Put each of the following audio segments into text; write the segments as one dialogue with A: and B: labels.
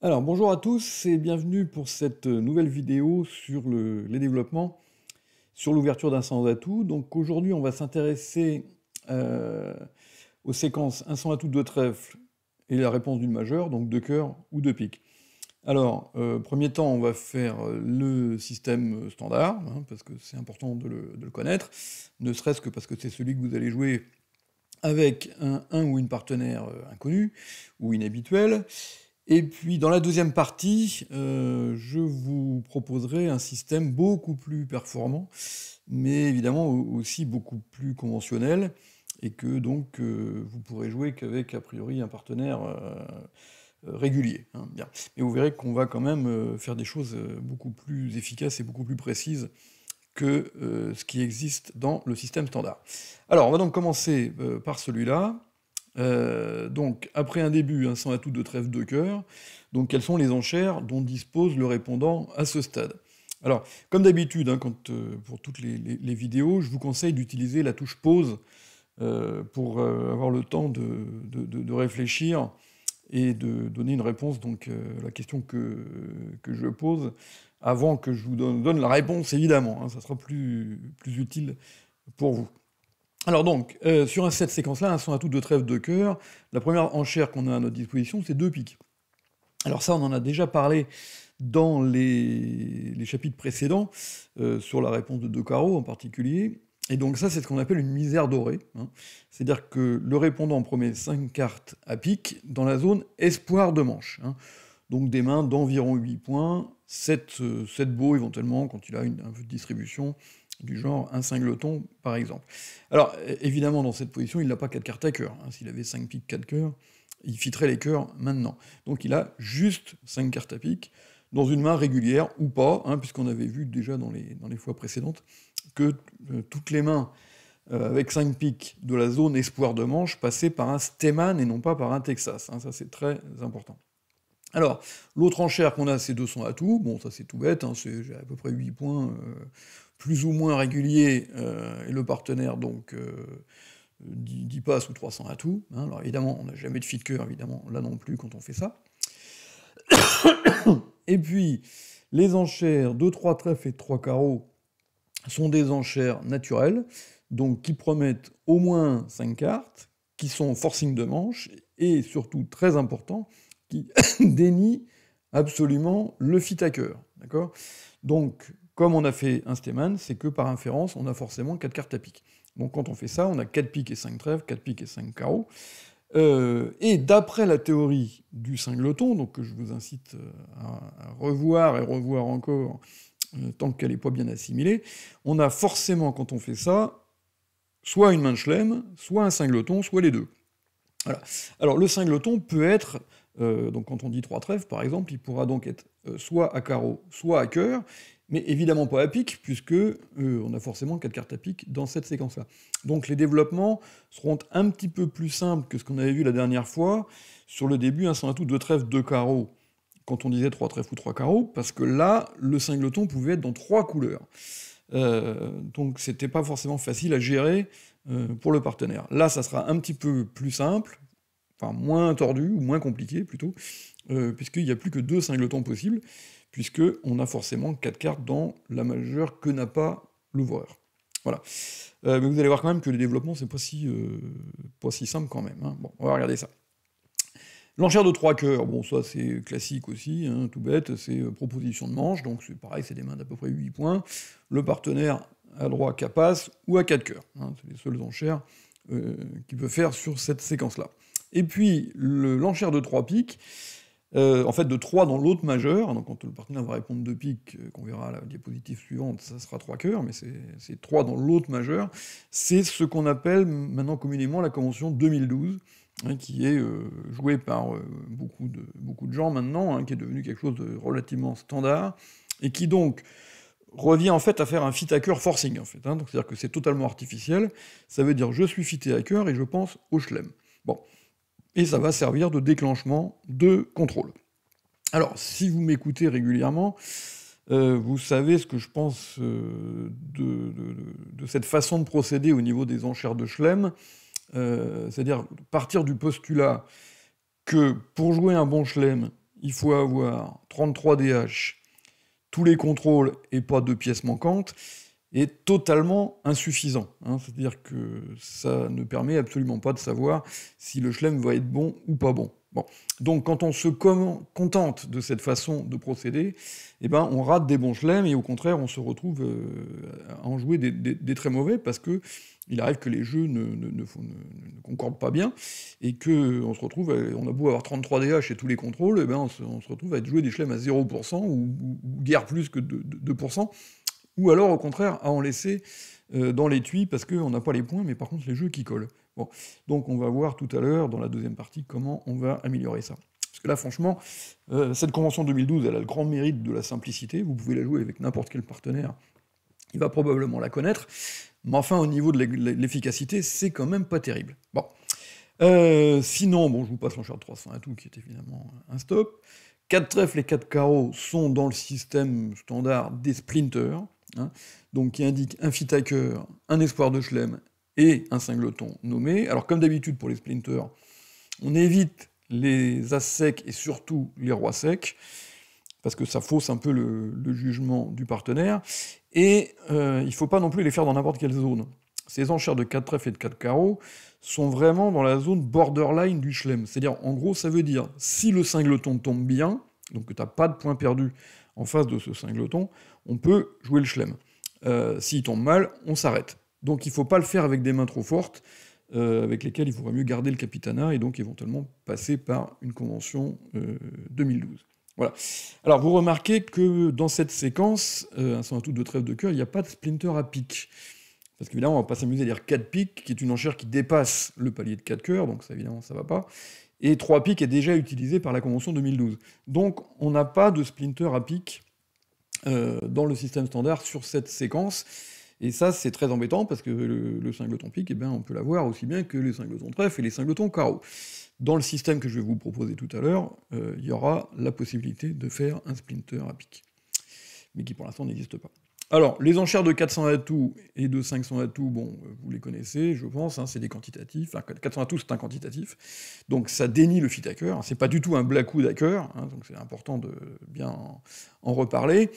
A: Alors bonjour à tous et bienvenue pour cette nouvelle vidéo sur les développements, sur l'ouverture d'un sans atout. Donc aujourd'hui on va s'intéresser euh, aux séquences un sans atout, deux trèfles et la réponse d'une majeure, donc deux cœurs ou deux piques. Alors, premier temps, on va faire le système standard, hein, parce que c'est important de le connaître, ne serait-ce que parce que c'est celui que vous allez jouer avec un ou une partenaire inconnu ou inhabituel. Et puis dans la deuxième partie, je vous proposerai un système beaucoup plus performant, mais évidemment aussi beaucoup plus conventionnel, et que donc vous pourrez jouer qu'avec a priori un partenaire régulier, hein, bien. Mais vous verrez qu'on va quand même faire des choses beaucoup plus efficaces et beaucoup plus précises que ce qui existe dans le système standard. Alors on va donc commencer par celui-là. Donc, après un début, un sans atout de trèfle de cœur, donc quelles sont les enchères dont dispose le répondant à ce stade? Alors, comme d'habitude, hein, pour toutes les vidéos, je vous conseille d'utiliser la touche pause pour avoir le temps de réfléchir et de donner une réponse donc, à la question que je pose avant que je vous donne la réponse, évidemment, hein, ça sera plus utile pour vous. Alors donc, sur cette séquence-là, un son atout de trèfle de cœur, la première enchère qu'on a à notre disposition, c'est deux piques. Alors ça, on en a déjà parlé dans les chapitres précédents, sur la réponse de deux carreaux en particulier. Et donc ça, c'est ce qu'on appelle une misère dorée, hein. C'est-à-dire que le répondant promet 5 cartes à pique dans la zone espoir de manche, hein. Donc des mains d'environ 8 points, 7 beaux éventuellement, quand il a un peu de distribution, du genre un singleton, par exemple. Alors, évidemment, dans cette position, il n'a pas 4 cartes à cœur, hein. S'il avait 5 piques, 4 cœurs, il fitterait les cœurs maintenant. Donc il a juste 5 cartes à pique, dans une main régulière, ou pas, hein, puisqu'on avait vu déjà dans les fois précédentes que toutes les mains avec 5 piques de la zone espoir de manche passaient par un Steman et non pas par un Texas, hein, ça c'est très important. Alors, l'autre enchère qu'on a, c'est 200 atouts. Bon, ça c'est tout bête, hein, j'ai à peu près 8 points, plus ou moins réguliers, et le partenaire, donc, 10 passes ou 300 atouts. Hein. Alors évidemment, on n'a jamais de fit cœur, évidemment, là non plus, quand on fait ça. Et puis, les enchères de 3 trèfles et de 3 carreaux sont des enchères naturelles, donc qui promettent au moins 5 cartes, qui sont forcing de manche, et surtout, très important, qui dénie absolument le fit à cœur, d'accord? Donc, comme on a fait un Steman, c'est que par inférence, on a forcément 4 cartes à pique. Donc quand on fait ça, on a 4 piques et 5 trèfles, 4 piques et 5 carreaux. Et d'après la théorie du singleton, donc que je vous incite à revoir et revoir encore, tant qu'elle n'est pas bien assimilée, on a forcément, quand on fait ça, soit une main de chelem, soit un singleton, soit les deux. Voilà. Alors le singleton peut être, donc quand on dit 3 trèfles par exemple, il pourra donc être soit à carreau, soit à cœur, mais évidemment pas à pique, puisque on a forcément 4 cartes à pique dans cette séquence-là. Donc les développements seront un petit peu plus simples que ce qu'on avait vu la dernière fois, sur le début, un sans atout, 2 trèfles, 2 carreaux, quand on disait 3 trèfles ou 3 carreaux, parce que là, le singleton pouvait être dans 3 couleurs. Donc c'était pas forcément facile à gérer pour le partenaire. Là, ça sera un petit peu plus simple, enfin moins tordu, ou moins compliqué plutôt, puisqu'il n'y a plus que 2 singletons possibles, puisqu'on a forcément 4 cartes dans la majeure que n'a pas l'ouvreur. Voilà. Mais vous allez voir quand même que les développements, c'est pas si simple quand même, hein. Bon, on va regarder ça. L'enchère de 3 cœurs, bon ça c'est classique aussi, hein, tout bête, c'est proposition de manche, donc c'est pareil, c'est des mains d'à peu près 8 points. Le partenaire a droit qu'à passe ou à 4 cœurs, hein, c'est les seules enchères qu'il peut faire sur cette séquence-là. Et puis l'enchère de 3 piques, en fait de 3 dans l'autre majeur, donc quand le partenaire va répondre 2 piques, qu'on verra à la diapositive suivante, ça sera 3 cœurs, mais c'est 3 dans l'autre majeur, c'est ce qu'on appelle maintenant communément la convention 2012, hein, qui est jouée par beaucoup de gens maintenant, hein, qui est devenu quelque chose de relativement standard, et qui donc revient en fait à faire un fit à cœur forcing, en fait, hein, donc c'est-à-dire que c'est totalement artificiel, ça veut dire je suis fité à cœur et je pense au chelem. Bon. Et ça va servir de déclenchement de contrôle. Alors, si vous m'écoutez régulièrement, vous savez ce que je pense de cette façon de procéder au niveau des enchères de chelem, c'est-à-dire partir du postulat que pour jouer un bon chelem, il faut avoir 33 DH, tous les contrôles et pas de pièces manquantes, est totalement insuffisant. Hein. C'est-à-dire que ça ne permet absolument pas de savoir si le chelem va être bon ou pas bon. Bon. Donc quand on se contente de cette façon de procéder, eh ben, on rate des bons chelems et au contraire on se retrouve à en jouer des très mauvais parce que il arrive que les jeux ne concordent pas bien et qu'on se retrouve, on a beau avoir 33 DH et tous les contrôles, eh ben, on se retrouve à être joué des chelems à 0% ou guère plus que 2%. Ou alors, au contraire, à en laisser dans l'étui parce qu'on n'a pas les points, mais par contre les jeux qui collent. Bon. Donc on va voir tout à l'heure, dans la deuxième partie, comment on va améliorer ça. Parce que là, franchement, cette convention 2012, elle a le grand mérite de la simplicité. Vous pouvez la jouer avec n'importe quel partenaire, il va probablement la connaître. Mais enfin, au niveau de l'efficacité, c'est quand même pas terrible. Bon. Sinon, bon, je vous passe l'enchère de 300 à tout, qui est évidemment un stop. 4 trèfles et 4 carreaux sont dans le système standard des splinters, hein, donc qui indique un fit-hacker, un espoir de chelem et un singleton nommé. Alors comme d'habitude pour les splinters, on évite les as secs et surtout les rois secs, parce que ça fausse un peu le jugement du partenaire, et il ne faut pas non plus les faire dans n'importe quelle zone. Ces enchères de 4 trèfles et de 4 carreaux sont vraiment dans la zone borderline du chelem. C'est-à-dire, en gros, ça veut dire, si le singleton tombe bien, donc que tu n'as pas de points perdus en face de ce singleton, on peut jouer le chelem. S'il tombe mal, on s'arrête. Donc il ne faut pas le faire avec des mains trop fortes, avec lesquelles il faudrait mieux garder le capitanat, et donc éventuellement passer par une convention 2012. Voilà. Alors vous remarquez que dans cette séquence, un sans atout de trèfle de cœur, il n'y a pas de splinter à pique. Parce qu'évidemment, on ne va pas s'amuser à dire 4 piques, qui est une enchère qui dépasse le palier de 4 cœurs, donc ça, évidemment, ça ne va pas. Et 3 piques est déjà utilisé par la Convention 2012. Donc, on n'a pas de splinter à pique dans le système standard sur cette séquence. Et ça, c'est très embêtant, parce que le singleton pique, eh bien, on peut l'avoir aussi bien que les singletons trèfle et les singletons carreau. Dans le système que je vais vous proposer tout à l'heure, il y aura la possibilité de faire un splinter à pique, mais qui pour l'instant n'existe pas. Alors, les enchères de 400 atouts et de 500 atouts, bon, vous les connaissez, je pense, hein, c'est des quantitatifs. Enfin, 400 atouts, c'est un quantitatif. Donc, ça dénie le fit hacker. C'est pas du tout un black-hood hacker, hein, donc c'est important de bien en reparler.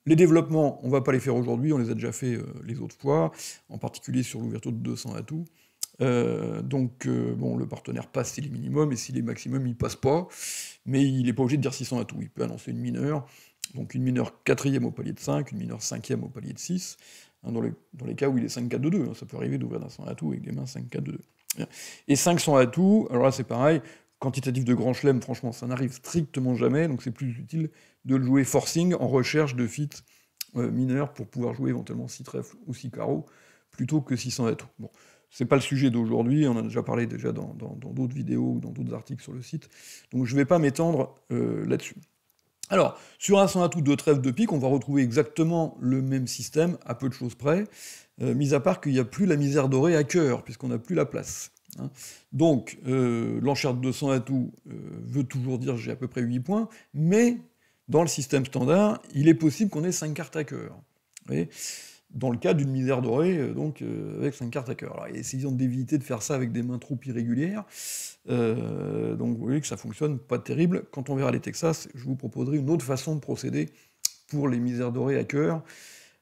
A: Les développements, on va pas les faire aujourd'hui, on les a déjà fait les autres fois, en particulier sur l'ouverture de 200 atouts. Bon, le partenaire passe si les minimums, et si les maximums, il passe pas. Mais il n'est pas obligé de dire 600 atouts. Il peut annoncer une mineure. Donc une mineure 4e au palier de 5, une mineure 5e au palier de 6, hein, dans les cas où il est 5-4 de 2, hein, ça peut arriver d'ouvrir d'un 100 atouts avec des mains 5-4 de 2. Et 500 atouts, alors là c'est pareil, quantitatif de grand chelem, franchement ça n'arrive strictement jamais, donc c'est plus utile de le jouer forcing en recherche de fit mineur pour pouvoir jouer éventuellement 6 trèfles ou 6 carreaux, plutôt que 600 atouts. Bon, c'est pas le sujet d'aujourd'hui, on en a déjà parlé dans d'autres vidéos ou dans d'autres articles sur le site, donc je vais pas m'étendre là-dessus. Alors, sur un 100 atouts de trèfle de pique, on va retrouver exactement le même système, à peu de choses près, mis à part qu'il n'y a plus la misère dorée à cœur, puisqu'on n'a plus la place. Hein. Donc, l'enchère de 200 atouts veut toujours dire j'ai à peu près 8 points, mais dans le système standard, il est possible qu'on ait 5 cartes à cœur. Vous voyez, dans le cas d'une misère dorée, avec 5 cartes à cœur. Alors, essayons d'éviter de faire ça avec des mains trop irrégulières. Donc vous voyez que ça fonctionne pas terrible. Quand on verra les Texas, je vous proposerai une autre façon de procéder pour les misères dorées à cœur,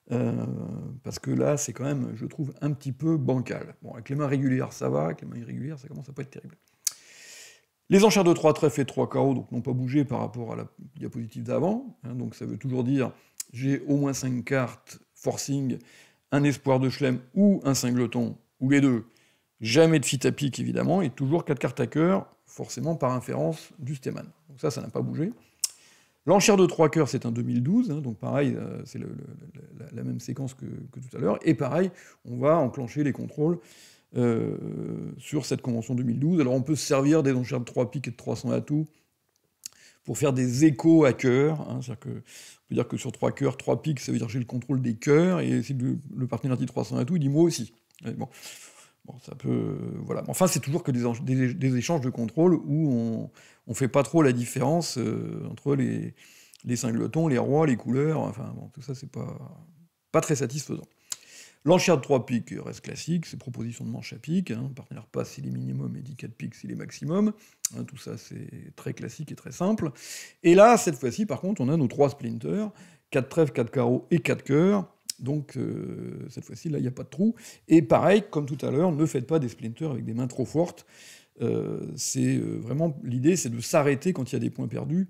A: parce que là, c'est quand même, je trouve, un petit peu bancal. Bon, avec les mains régulières, ça va, avec les mains irrégulières, ça commence à pas être terrible. Les enchères de 3 trèfles et 3 carreaux donc n'ont pas bougé par rapport à la diapositive d'avant, hein, donc ça veut toujours dire j'ai au moins 5 cartes forcing, un espoir de chelem ou un singleton, ou les deux. Jamais de fit à pique, évidemment, et toujours 4 cartes à cœur, forcément par inférence du Stemann. Donc ça n'a pas bougé. L'enchère de 3 cœurs, c'est un 2012, hein, donc pareil, c'est la même séquence que tout à l'heure, et pareil, on va enclencher les contrôles sur cette convention 2012. Alors on peut se servir des enchères de 3 piques et de 300 atouts pour faire des échos à cœur, hein, c'est-à-dire que on peut dire que sur 3 cœurs, 3 piques, ça veut dire que j'ai le contrôle des cœurs, et si le partenaire dit 300 atouts, il dit moi aussi. Et bon, ça peut... voilà. Enfin, c'est toujours que des échanges de contrôle où on fait pas trop la différence entre les singletons, les rois, les couleurs, enfin, bon, tout ça, c'est pas très satisfaisant. L'enchère de 3 pics reste classique, c'est proposition de manche à pic, hein, le partenaire passe s'il est minimum et dit 4 pics s'il est maximum, hein, tout ça c'est très classique et très simple. Et là, cette fois-ci, par contre, on a nos 3 splinters, 4 trèfles, 4 carreaux et 4 cœurs, donc cette fois-ci, là, il n'y a pas de trou. Et pareil, comme tout à l'heure, ne faites pas des splinters avec des mains trop fortes, vraiment, l'idée c'est de s'arrêter quand il y a des points perdus,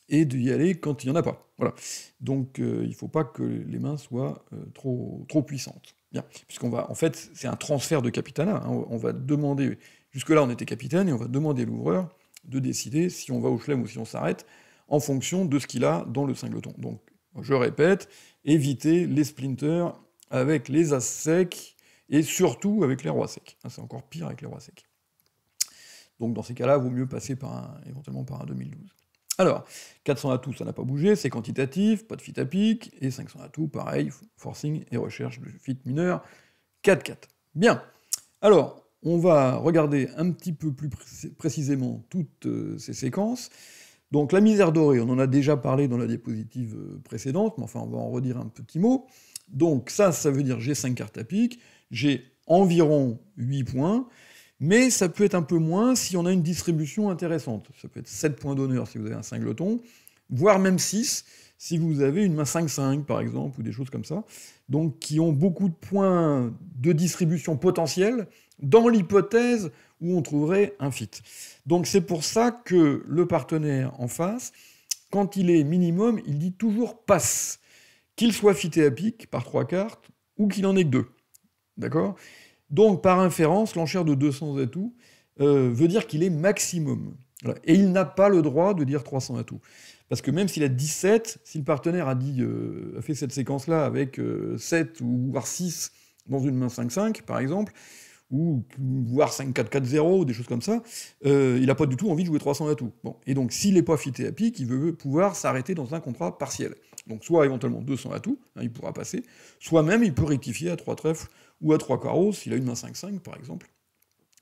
A: et d'y aller quand il n'y en a pas. Voilà. Donc il ne faut pas que les mains soient trop puissantes. Bien. Puisqu'on va, en fait, c'est un transfert de capitanat. Hein. On va demander, jusque-là on était capitaine, et on va demander à l'ouvreur de décider si on va au chelem ou si on s'arrête, en fonction de ce qu'il a dans le singleton. Donc, je répète, évitez les splinters avec les as secs, et surtout avec les rois secs. Hein, c'est encore pire avec les rois secs. Donc dans ces cas-là, il vaut mieux passer éventuellement par un 2012. Alors, 400 atouts, ça n'a pas bougé, c'est quantitatif, pas de fit à pic, et 500 atouts, pareil, forcing et recherche de fit mineur, 4-4. Bien. Alors, on va regarder un petit peu plus précisément toutes ces séquences. Donc la misère dorée, on en a déjà parlé dans la diapositive précédente, mais enfin on va en redire un petit mot. Donc ça veut dire j'ai 5 cartes à pic, j'ai environ 8 points, mais ça peut être un peu moins si on a une distribution intéressante. Ça peut être 7 points d'honneur si vous avez un singleton, voire même 6 si vous avez une main 5-5 par exemple, ou des choses comme ça, donc qui ont beaucoup de points de distribution potentielle dans l'hypothèse où on trouverait un fit. Donc c'est pour ça que le partenaire en face, quand il est minimum, il dit toujours passe, qu'il soit fité à pic par 3 cartes, ou qu'il en ait que 2. D'accord ? Donc, par inférence, l'enchère de 200 atouts veut dire qu'il est maximum. Voilà. Et il n'a pas le droit de dire 300 atouts. Parce que même s'il a 17, si le partenaire a fait cette séquence-là avec 7 ou voire 6 dans une main 5-5, par exemple, ou voire 5-4-4-0, des choses comme ça, il n'a pas du tout envie de jouer 300 atouts. Bon. Et donc, s'il n'est pas fité à pic, il veut pouvoir s'arrêter dans un contrat partiel. Donc, soit éventuellement 200 atouts, hein, il pourra passer, soit même il peut rectifier à 3 trèfles ou à 3 carreaux, s'il a une main 5-5, par exemple,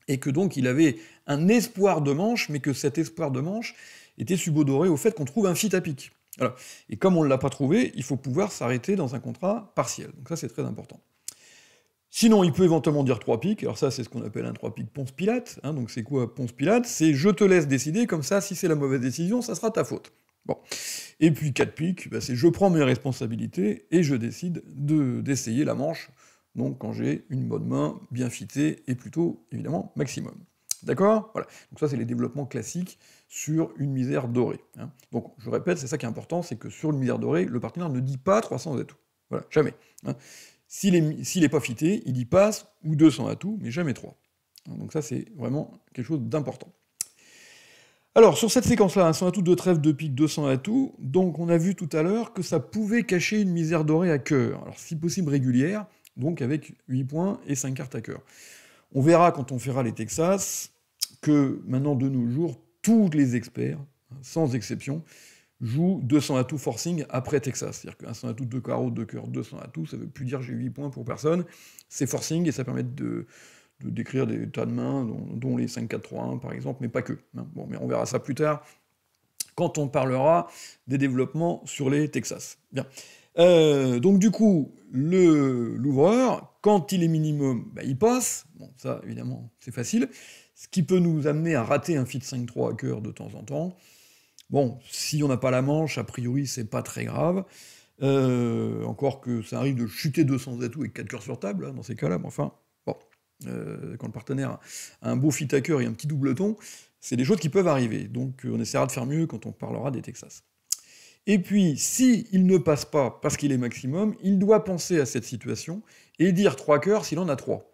A: et que donc il avait un espoir de manche, mais que cet espoir de manche était subodoré au fait qu'on trouve un fit à pic. Voilà. Et comme on ne l'a pas trouvé, il faut pouvoir s'arrêter dans un contrat partiel. Donc ça, c'est très important. Sinon, il peut éventuellement dire 3 pics, alors ça, c'est ce qu'on appelle un 3 pics Ponce-Pilate. Hein, donc c'est quoi Ponce-Pilate? C'est je te laisse décider, comme ça, si c'est la mauvaise décision, ça sera ta faute. Bon. Et puis 4 pics, bah, c'est je prends mes responsabilités et je décide d'essayer la manche, donc quand j'ai une bonne main, bien fitée, et plutôt, évidemment, maximum. D'accord? Voilà. Donc ça, c'est les développements classiques sur une misère dorée. Hein. Donc, je répète, c'est ça qui est important, c'est que sur une misère dorée, le partenaire ne dit pas 300 atouts. Voilà, jamais. Hein. S'il n'est pas fité, il dit passe ou 200 atouts, mais jamais 3. Donc ça, c'est vraiment quelque chose d'important. Alors, sur cette séquence-là, 100 atouts, 2 trèfles, 2 piques, 200 atouts, donc on a vu tout à l'heure que ça pouvait cacher une misère dorée à cœur. Alors, si possible régulière, donc avec 8 points et 5 cartes à cœur. On verra quand on fera les Texas que maintenant, de nos jours, tous les experts, sans exception, jouent 200 atouts forcing après Texas. C'est-à-dire qu'un 100 atouts, 2 carreaux, 2 cœurs, 200 atouts, ça ne veut plus dire j'ai 8 points pour personne. C'est forcing et ça permet de décrire des tas de mains, dont les 5-4-3-1 par exemple, mais pas que. Hein. Bon, mais on verra ça plus tard, quand on parlera des développements sur les Texas. Bien. Donc du coup, l'ouvreur, quand il est minimum, bah, il passe. Bon, ça, évidemment, c'est facile. Ce qui peut nous amener à rater un fit 5-3 à cœur de temps en temps. Bon, si on n'a pas la manche, a priori, c'est pas très grave. Encore que ça arrive de chuter 200 atouts avec 4 cœurs sur table, hein, dans ces cas-là, mais enfin, bon. Quand le partenaire a un beau fit à cœur et un petit doubleton, c'est des choses qui peuvent arriver. Donc on essaiera de faire mieux quand on parlera des Texas. Et puis, s'il ne passe pas parce qu'il est maximum, il doit penser à cette situation et dire 3 cœurs s'il en a 3.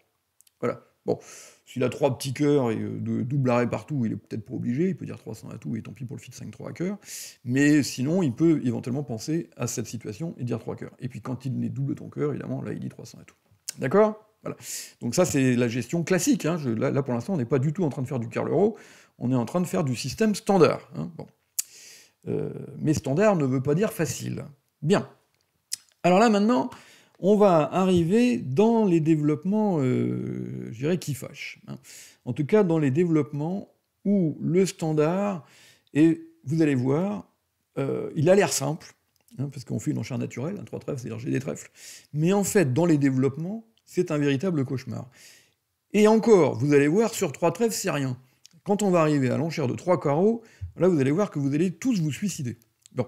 A: Voilà. Bon, s'il a 3 petits cœurs et de double arrêt partout, il est peut-être pas obligé, il peut dire 300 atouts et tant pis pour le fit 5-3 à cœur. Mais sinon, il peut éventuellement penser à cette situation et dire 3 cœurs. Et puis quand il est double ton cœur, évidemment, là il dit 300 atouts. D'accord ? Voilà. Donc ça, c'est la gestion classique. Hein. Là, pour l'instant, on n'est pas du tout en train de faire du Carl-Euro, on est en train de faire du système standard. Hein. Bon. Mais standard ne veut pas dire facile. Bien. Alors là, maintenant, on va arriver dans les développements, je dirais, qui fâchent. Hein. En tout cas, dans les développements où le standard, et vous allez voir, il a l'air simple, hein, parce qu'on fait une enchère naturelle, un 3 trèfles, c'est-à-dire j'ai des trèfles. Mais en fait, dans les développements, c'est un véritable cauchemar. Et encore, vous allez voir, sur 3 trèfles, c'est rien. Quand on va arriver à l'enchère de 3 carreaux, là, vous allez voir que vous allez tous vous suicider. Bon.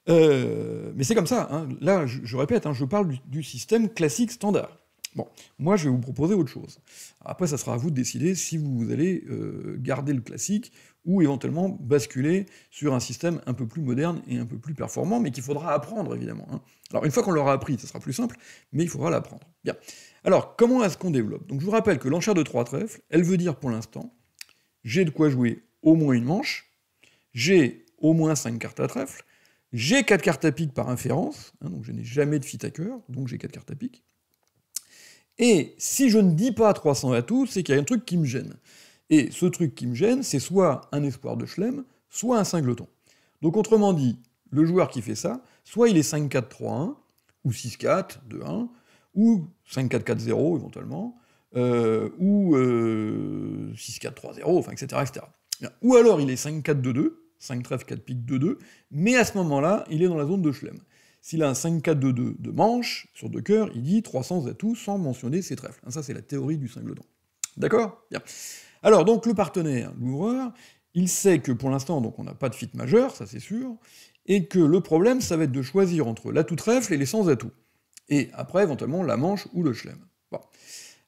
A: Mais c'est comme ça, hein. Là, je répète, hein, je parle du système classique standard. Bon, moi, je vais vous proposer autre chose. Après, ça sera à vous de décider si vous allez garder le classique ou éventuellement basculer sur un système un peu plus moderne et un peu plus performant, mais qu'il faudra apprendre, évidemment, hein. Alors, une fois qu'on l'aura appris, ça sera plus simple, mais il faudra l'apprendre. Bien. Alors, comment est-ce qu'on développe? Donc, je vous rappelle que l'enchère de 3 trèfles, elle veut dire, pour l'instant, j'ai de quoi jouer au moins une manche, j'ai au moins 5 cartes à trèfle, j'ai 4 cartes à pique par inférence, hein, donc je n'ai jamais de fit à cœur, donc j'ai 4 cartes à pique. Et si je ne dis pas 300 atouts, c'est qu'il y a un truc qui me gêne. Et ce truc qui me gêne, c'est soit un espoir de Schlem, soit un singleton. Donc autrement dit, le joueur qui fait ça, soit il est 5-4-3-1, ou 6-4, 2-1, ou 5-4-4-0 éventuellement, ou 6-4-3-0, enfin, etc., etc. Ou alors il est 5-4-2-2, 5 trèfles, 4 piques, 2-2, mais à ce moment-là, il est dans la zone de Schlem. S'il a un 5-4-2-2 de manche, sur 2 cœurs, il dit 300 atouts sans mentionner ses trèfles. Ça, c'est la théorie du singleton. D'accord? Bien. Alors, donc, le partenaire, l'ouvreur, il sait que pour l'instant, donc, on n'a pas de fit majeur, ça c'est sûr, et que le problème, ça va être de choisir entre l'atout trèfle et les sans atouts. Et après, éventuellement, la manche ou le Schlem. Bon.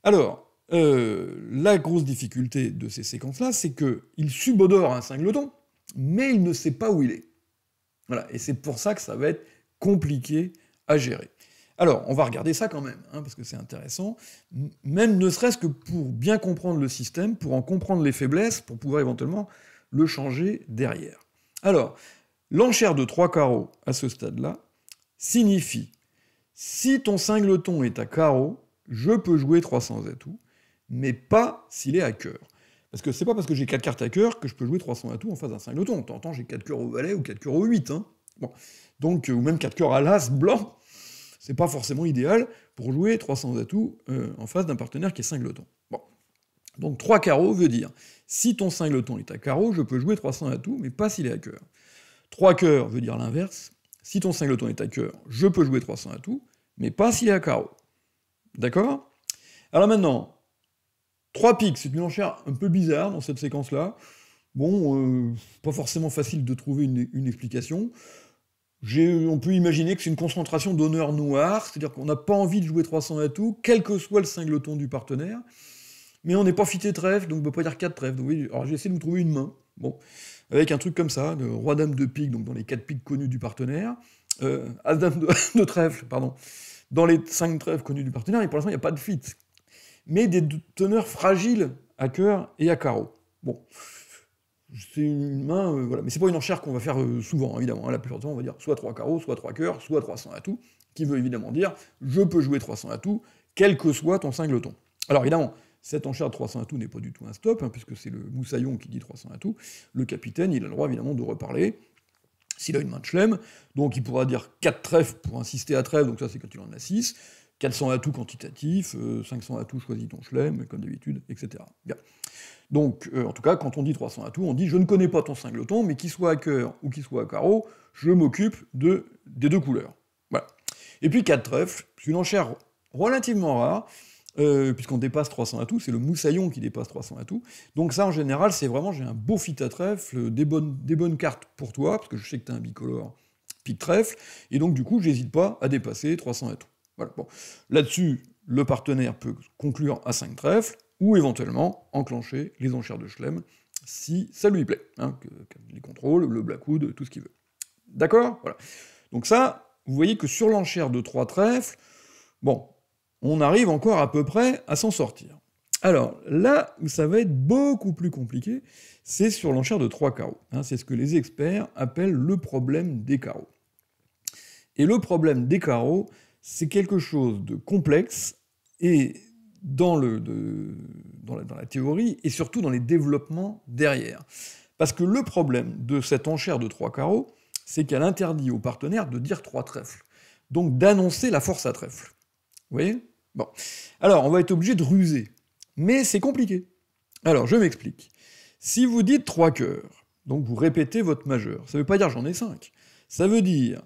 A: Alors, la grosse difficulté de ces séquences-là, c'est qu'il subodore un singleton, mais il ne sait pas où il est. Voilà, et c'est pour ça que ça va être compliqué à gérer. Alors, on va regarder ça quand même, hein, parce que c'est intéressant, même ne serait-ce que pour bien comprendre le système, pour en comprendre les faiblesses, pour pouvoir éventuellement le changer derrière. Alors, l'enchère de 3 carreaux à ce stade-là signifie, si ton singleton est à carreau, je peux jouer 300 atouts, mais pas s'il est à cœur. Parce que c'est pas parce que j'ai 4 cartes à cœur que je peux jouer 300 atouts en face d'un singleton. De temps en temps, j'ai 4 cœurs au valet ou 4 cœurs au 8. Hein. Bon. Donc, ou même 4 cœurs à l'as blanc, c'est pas forcément idéal pour jouer 300 atouts en face d'un partenaire qui est singleton. Bon. Donc 3 carreaux veut dire, si ton singleton est à carreau, je peux jouer 300 atouts, mais pas s'il est à cœur. 3 cœurs veut dire l'inverse, si ton singleton est à cœur, je peux jouer 300 atouts, mais pas s'il est à carreau. D'accord? Alors maintenant, 3 piques, c'est une enchère un peu bizarre dans cette séquence-là. Bon, pas forcément facile de trouver une explication. On peut imaginer que c'est une concentration d'honneur noir, c'est-à-dire qu'on n'a pas envie de jouer 300 atouts, quel que soit le singleton du partenaire, mais on n'est pas fité trèfle, donc on ne peut pas dire 4 trèfles. Donc, oui, alors j'ai essayé de me trouver une main, bon, avec un truc comme ça, de roi-dame de pique, donc dans les 4 piques connus du partenaire, as-dame de trèfle, pardon, dans les 5 trèfles connus du partenaire, et pour l'instant, il n'y a pas de fit. Mais des teneurs fragiles à cœur et à carreau. Bon, c'est une main, voilà. Mais c'est pas une enchère qu'on va faire souvent, évidemment. Hein. La plupart du temps, on va dire soit 3 carreaux, soit 3 cœurs, soit 300 atouts, qui veut évidemment dire je peux jouer 300 atouts, quel que soit ton singleton. Alors évidemment, cette enchère de 300 atouts n'est pas du tout un stop, hein, puisque c'est le moussaillon qui dit 300 atouts. Le capitaine, il a le droit évidemment de reparler, s'il a une main de Schlem, donc il pourra dire 4 trèfles pour insister à trèfle, donc ça c'est quand il en a 6, 400 atouts quantitatifs, 500 atouts choisis ton Schlem, comme d'habitude, etc. Bien. Donc, en tout cas, quand on dit 300 atouts, on dit je ne connais pas ton singleton, mais qu'il soit à cœur ou qu'il soit à carreau, je m'occupe des 2 couleurs. Voilà. Et puis 4 trèfles, c'est une enchère relativement rare, puisqu'on dépasse 300 atouts, c'est le moussaillon qui dépasse 300 atouts. Donc ça, en général, c'est vraiment, j'ai un beau fit à trèfle, des bonnes cartes pour toi, parce que je sais que tu as un bicolore pique trèfle, et donc du coup, j'hésite pas à dépasser 300 atouts. Voilà. Bon. Là-dessus, le partenaire peut conclure à 5 trèfles, ou éventuellement enclencher les enchères de Schlem, si ça lui plaît. Hein, les contrôles, le blackwood, tout ce qu'il veut. D'accord? Voilà. Donc ça, vous voyez que sur l'enchère de 3 trèfles, bon, on arrive encore à peu près à s'en sortir. Alors, là où ça va être beaucoup plus compliqué, c'est sur l'enchère de 3 carreaux. Hein, c'est ce que les experts appellent le problème des carreaux. Et le problème des carreaux, c'est quelque chose de complexe, et dans la théorie, et surtout dans les développements derrière. Parce que le problème de cette enchère de 3 carreaux, c'est qu'elle interdit au partenaire de dire 3 trèfles. Donc d'annoncer la force à trèfle. Vous voyez? Bon. Alors, on va être obligé de ruser. Mais c'est compliqué. Alors, je m'explique. Si vous dites 3 cœurs, donc vous répétez votre majeur, ça ne veut pas dire j'en ai 5. Ça veut dire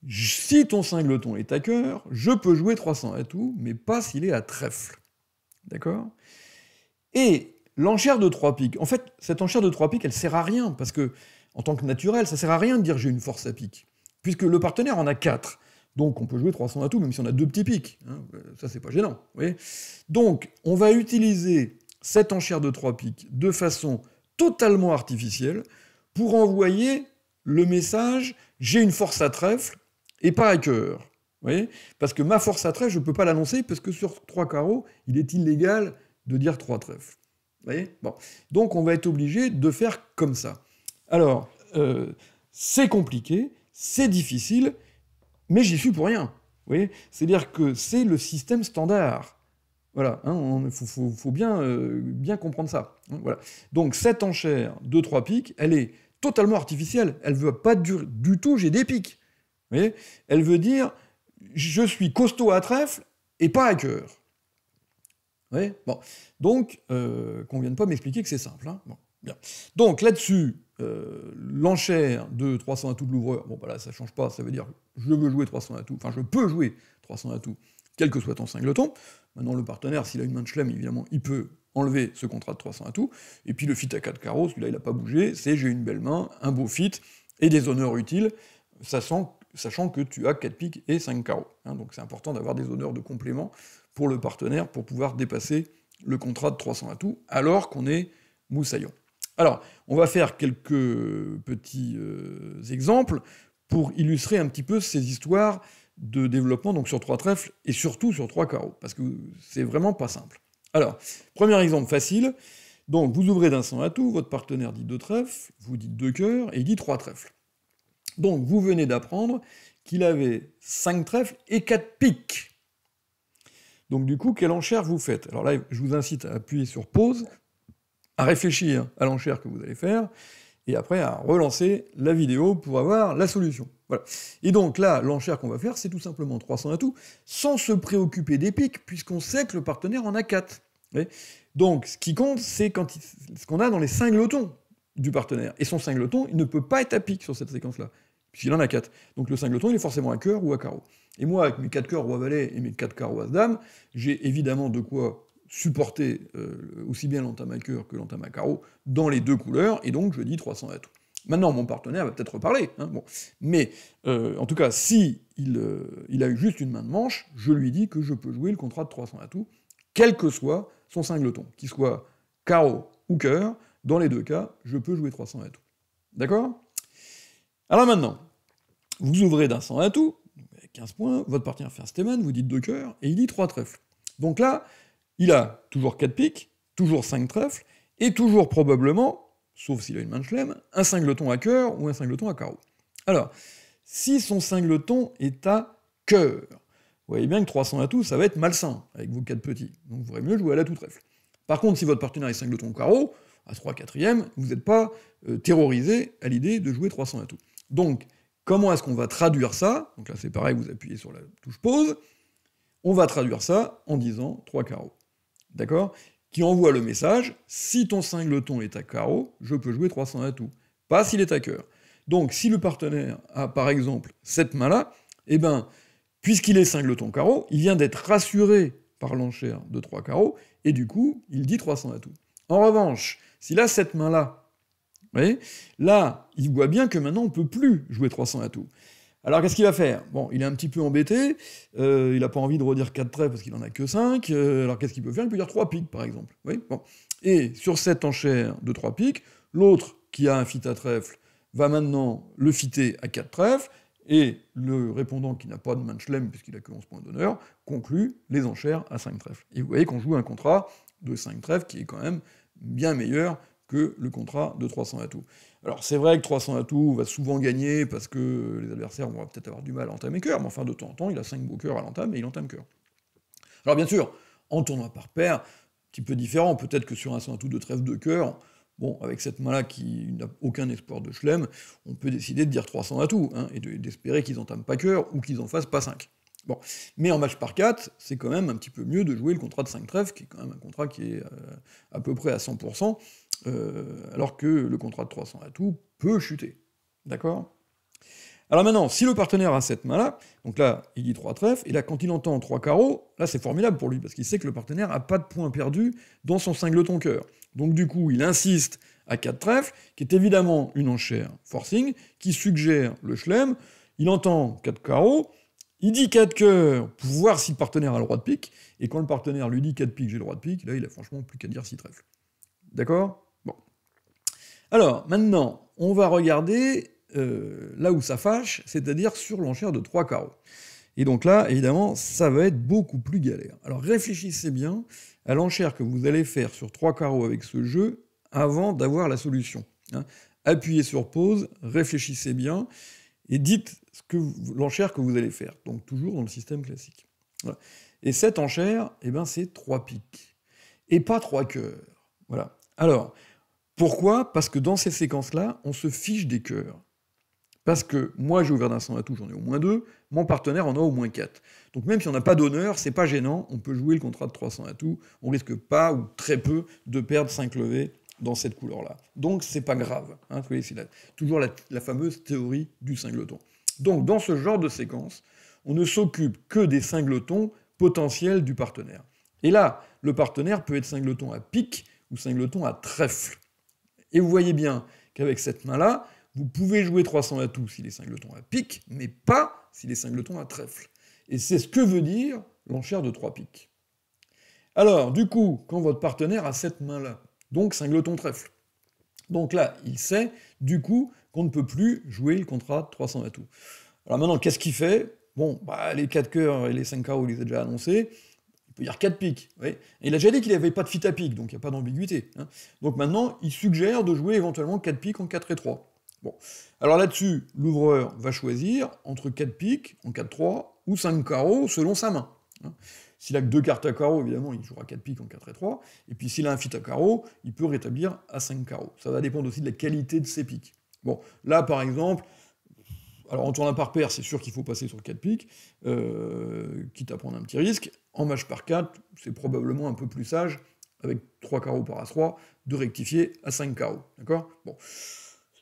A: si ton singleton est à cœur, je peux jouer 300 atouts, mais pas s'il est à trèfle. D'accord? Et l'enchère de 3 piques, en fait, cette enchère de 3 piques, elle sert à rien, parce que, en tant que naturel, ça sert à rien de dire j'ai une force à pique, puisque le partenaire en a 4. Donc on peut jouer 300 atouts, même si on a 2 petits piques. Hein, ça, c'est pas gênant. Vous voyez. Donc, on va utiliser cette enchère de 3 piques de façon totalement artificielle pour envoyer le message « j'ai une force à trèfle » et pas à cœur. Vous voyez. Parce que ma force à trèfle, je ne peux pas l'annoncer, parce que sur 3 carreaux, il est illégal de dire 3 trèfles. Vous voyez. Bon. Donc on va être obligé de faire comme ça. Alors, c'est compliqué, c'est difficile, mais j'y suis pour rien. Vous voyez. C'est-à-dire que c'est le système standard. Voilà, il faut bien comprendre ça. Voilà. Donc cette enchère de 3 piques, elle est totalement artificielle. Elle ne veut pas du tout j'ai des piques. Vous voyez. Elle veut dire je suis costaud à trèfle et pas à cœur. Vous voyez. Bon. Donc, qu'on ne vienne pas m'expliquer que c'est simple. Hein. Bon. Bien. Donc là-dessus, l'enchère de 300 atouts de l'ouvreur, bon bah là ça change pas, ça veut dire je veux jouer 300 atouts, enfin je peux jouer 300 atouts, quel que soit ton singleton. Maintenant le partenaire, s'il a une main de chelem, évidemment, il peut enlever ce contrat de 300 atouts, et puis le fit à 4 carreaux, celui-là il n'a pas bougé, c'est j'ai une belle main, un beau fit, et des honneurs utiles, sachant que tu as 4 piques et 5 carreaux. Hein, donc c'est important d'avoir des honneurs de complément pour le partenaire, pour pouvoir dépasser le contrat de 300 atouts, alors qu'on est moussaillant. Alors, on va faire quelques petits exemples pour illustrer un petit peu ces histoires de développement, donc sur 3 trèfles, et surtout sur 3 carreaux, parce que c'est vraiment pas simple. Alors, premier exemple facile, donc vous ouvrez d'un 100 atouts, votre partenaire dit 2 trèfles, vous dites 2 cœurs, et il dit 3 trèfles. Donc vous venez d'apprendre qu'il avait 5 trèfles et 4 piques. Donc du coup, quelle enchère vous faites? Alors là, je vous incite à appuyer sur pause, à réfléchir à l'enchère que vous allez faire, et après à relancer la vidéo pour avoir la solution. Voilà. Et donc là, l'enchère qu'on va faire, c'est tout simplement 300 atouts, sans se préoccuper des piques, puisqu'on sait que le partenaire en a 4. Donc ce qui compte, c'est ce qu'on a dans les cinglotons du partenaire. Et son cingleton, il ne peut pas être à pique sur cette séquence-là, puisqu'il en a 4. Donc le cingleton, il est forcément à cœur ou à carreau. Et moi, avec mes 4 cœurs roi valet et mes 4 carreaux as dame, j'ai évidemment de quoi supporter aussi bien l'entame à cœur que l'entame à carreau dans les deux couleurs, et donc je dis 300 atouts. Maintenant, mon partenaire va peut-être reparler, hein, bon. Mais en tout cas, si il a eu juste une main de manche, je lui dis que je peux jouer le contrat de 300 atouts, quel que soit son cingleton, qu'il soit carreau ou cœur, dans les deux cas, je peux jouer 300 atouts. D'accord? Alors maintenant, vous ouvrez d'un 100 atouts, 15 points, votre partenaire fait un stéman, vous dites 2 cœurs, et il dit 3 trèfles. Donc là, il a toujours 4 piques, toujours 5 trèfles, et toujours probablement, sauf s'il a une main de chelem, un cingleton à cœur ou un cingleton à carreau. Alors, si son cingleton est à cœur, vous voyez bien que 300 atouts, ça va être malsain, avec vos 4 petits. Donc vous vaudrait mieux jouer à l'atout trèfle. Par contre, si votre partenaire est cingleton carreau, à 3/4, vous n'êtes pas terrorisé à l'idée de jouer 300 atouts. Donc, comment est-ce qu'on va traduire ça? Donc là, c'est pareil, vous appuyez sur la touche pause. On va traduire ça en disant 3 carreaux. D'accord? Qui envoie le message, si ton cingleton est à carreau, je peux jouer 300 atouts. Pas s'il est à cœur. Donc, si le partenaire a, par exemple, cette main-là, eh ben, puisqu'il est cingleton carreau, il vient d'être rassuré par l'enchère de 3 carreaux, et du coup, il dit 300 atouts. En revanche, s'il a cette main-là, vous voyez, là, il voit bien que maintenant, on ne peut plus jouer 300 atouts. Alors qu'est-ce qu'il va faire? Bon, il est un petit peu embêté, il n'a pas envie de redire 4 traits parce qu'il n'en a que 5, alors qu'est-ce qu'il peut faire? Il peut dire 3 piques, par exemple. Oui, bon. Et sur cette enchère de 3 piques, l'autre qui a un fit à trèfle va maintenant le fitter à 4 trèfles, et le répondant qui n'a pas de main de chelem, puisqu'il a que 11 points d'honneur, conclut les enchères à 5 trèfles. Et vous voyez qu'on joue un contrat de 5 trèfles qui est quand même bien meilleur que le contrat de 300 atouts. Alors c'est vrai que 300 atouts va souvent gagner parce que les adversaires vont peut-être avoir du mal à entamer cœur, mais enfin de temps en temps, il a 5 beaux cœurs à l'entame et il entame cœur. Alors bien sûr, en tournoi par paire, un petit peu différent, peut-être que sur un 100 atout de trèfle de cœur, bon, avec cette main-là qui n'a aucun espoir de chelem, on peut décider de dire 300 atouts, hein, et d'espérer qu'ils entament pas cœur ou qu'ils en fassent pas 5. Bon. Mais en match par 4, c'est quand même un petit peu mieux de jouer le contrat de 5 trèfles, qui est quand même un contrat qui est à peu près à 100%, alors que le contrat de 300 atouts peut chuter. D'accord? Alors maintenant, si le partenaire a cette main-là, donc là, il dit 3 trèfles, et là, quand il entend 3 carreaux, là, c'est formidable pour lui, parce qu'il sait que le partenaire n'a pas de point perdu dans son singleton cœur. Donc du coup, il insiste à 4 trèfles, qui est évidemment une enchère forcing, qui suggère le chelem, il entend 4 carreaux, il dit 4 cœurs pour voir si le partenaire a le droit de pique, et quand le partenaire lui dit 4 piques, j'ai le droit de pique, là, il a franchement plus qu'à dire 6 trèfles. D'accord? Bon. Alors, maintenant, on va regarder là où ça fâche, c'est-à-dire sur l'enchère de 3 carreaux. Et donc là, évidemment, ça va être beaucoup plus galère. Alors réfléchissez bien à l'enchère que vous allez faire sur 3 carreaux avec ce jeu avant d'avoir la solution. Hein. Appuyez sur pause, réfléchissez bien, et dites l'enchère que vous allez faire. Donc toujours dans le système classique. Voilà. Et cette enchère, eh ben, c'est 3 piques. Et pas 3 cœurs. Voilà. Alors, pourquoi? Parce que dans ces séquences-là, on se fiche des cœurs. Parce que moi, j'ai ouvert d'un 100 atouts, j'en ai au moins 2, mon partenaire en a au moins 4. Donc même si on n'a pas d'honneur, c'est pas gênant, on peut jouer le contrat de 300 atouts, on risque pas, ou très peu, de perdre 5 levées dans cette couleur-là. Donc c'est pas grave. Hein, vous voyez, c'est toujours la fameuse théorie du singleton. Donc dans ce genre de séquence, on ne s'occupe que des singletons potentiels du partenaire. Et là, le partenaire peut être singleton à pique ou singleton à trèfle. Et vous voyez bien qu'avec cette main-là, vous pouvez jouer 300 atouts s'il est singleton à pique, mais pas s'il est singleton à trèfle. Et c'est ce que veut dire l'enchère de 3 piques. Alors, du coup, quand votre partenaire a cette main-là, donc singleton trèfle, donc là, il sait, du coup, qu'on ne peut plus jouer le contrat de 300 atouts. Alors maintenant, qu'est-ce qu'il fait? Bon, bah, les 4 cœurs et les 5 carreaux, il les a déjà annoncés. Il peut dire 4 piques. Oui. Et il a déjà dit qu'il n'avait pas de fit à pique, donc il n'y a pas d'ambiguïté. Hein. Donc maintenant, il suggère de jouer éventuellement 4 piques en 4 et 3. Bon. Alors là-dessus, l'ouvreur va choisir entre 4 piques en 4-3 ou 5 carreaux selon sa main. Hein. S'il a que 2 cartes à carreaux, évidemment, il jouera 4 piques en 4 et 3. Et puis s'il a un fit à carreaux, il peut rétablir à 5 carreaux. Ça va dépendre aussi de la qualité de ses piques. Bon, là par exemple, alors en tournant par paire, c'est sûr qu'il faut passer sur 4 piques, quitte à prendre un petit risque. En match par 4, c'est probablement un peu plus sage, avec 3 carreaux par As-3, de rectifier à 5 carreaux. D'accord? Bon.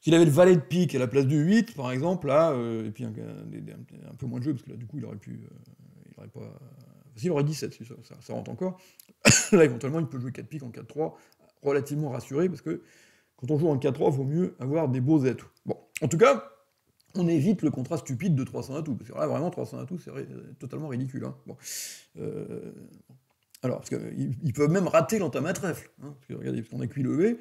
A: S'il avait le valet de pique à la place du 8, par exemple, là, et puis un peu moins de jeu, parce que là, du coup, il aurait pu... il aurait pas... S'il aurait 17, si ça rentre encore. Là, éventuellement, il peut jouer 4 piques en 4-3, relativement rassuré, parce que quand on joue en 4-3, il vaut mieux avoir des beaux atouts. Bon, en tout cas, on évite le contrat stupide de 300 atouts, parce que là, vraiment, 300 atouts, c'est totalement ridicule. Hein. Bon. Alors, parce qu'ils peuvent même rater l'entame à trèfle. Hein, parce que regardez, parce qu'on a cuit levé,